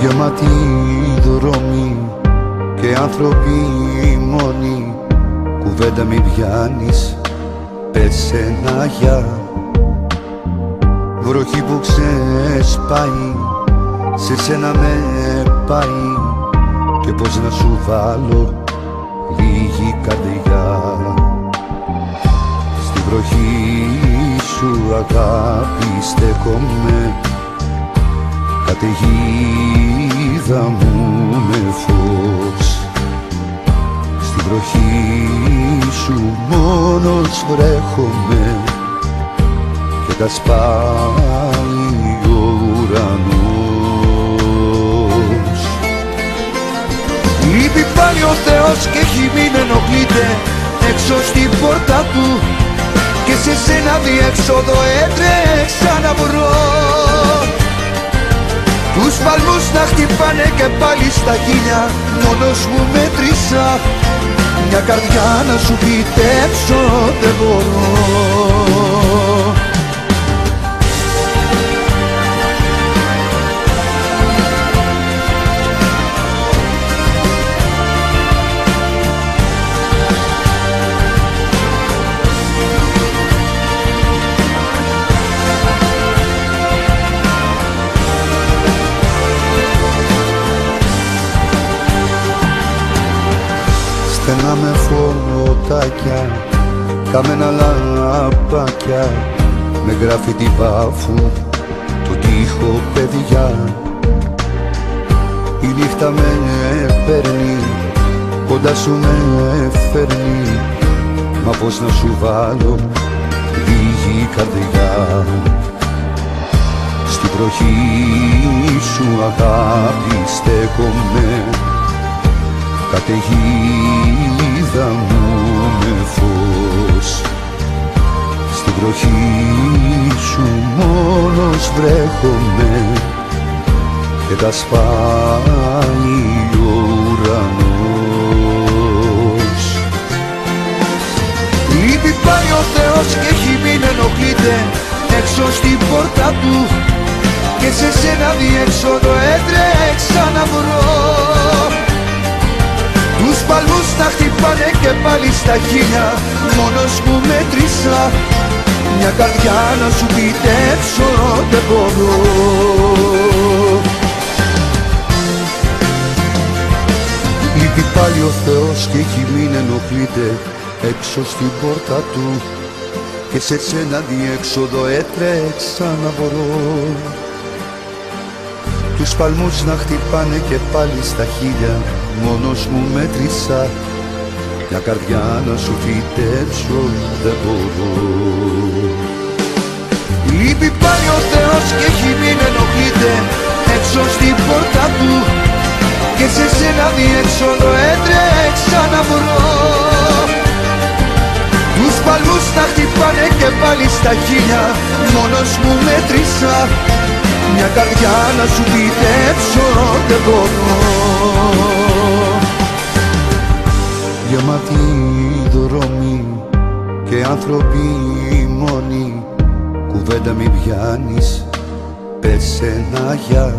Γεμάτοι δρόμοι και άνθρωποι μόνοι, κουβέντα μη πιάνεις, πες ένα γεια. Βροχή που ξεσπάει, σε σένα με πάει, και πως να σου βάλω λίγη καρδιά. Στη βροχή σου αγάπη στέκομαι, καταιγίδα μου με φως. Στη βροχή σου μόνος βρέχομαι και τα σπάει ο ουρανός. Λείπει πάλι ο Θεός και έχει μην ενοχλείται έξω στην πόρτα του, και σε σένα διέξοδο έτρεξα να βρω. Τους παλμούς να χτυπάνε και πάλι στα χείλια, μόνος μου μέτρησα, μια καρδιά να σου φυτέψω δεν μπορώ. Στενά με φωτάκια, κάμενα λαμπάκια, με γράφιτι βάφου το τοίχο παιδιά. Η νύχτα με παίρνει, κοντά σου με φέρνει, μα πως να σου βάλω λίγη καρδιά. Στη βροχή σου αγάπη στέκομαι, καταιγίδα μου με φως. Στη βροχή σου μόνος βρέχομαι και τα σπάει ο ουρανός. Λείπει πάλι ο Θεός και έχει μην ενοχλείται έξω στην πόρτα του, και σε σένα διέξοδο έτρεξα να βρω. Τους παλμούς να χτυπάνε και πάλι στα χείλια, μόνος μου μέτρησα, μια καρδιά να σου φυτέψω δεν μπορώ. Λείπει πάλι ο Θεός και έχει μην ενοχλείται έξω στην πόρτα του, και σε σένα διέξοδο έτρεξα να βρω. Τους παλμούς να χτυπάνε και πάλι στα χείλια, μόνος μου μέτρησα, μια καρδιά να σου φυτέψω δεν μπορώ. Λείπει πάλι ο Θεός και έχει μην ενοχλείται έξω στην πόρτα του, και σε σένα διέξοδο έτρεξα να βρω. Τους παλμούς να χτυπάνε και πάλι στα χείλια, μόνος μου μέτρησα, μια καρδιά να σου φυτέψω δεν μπορώ. Γεμάτοι δρόμοι και άνθρωποι μόνοι, κουβέντα μη πιάνεις, πες ένα γεια.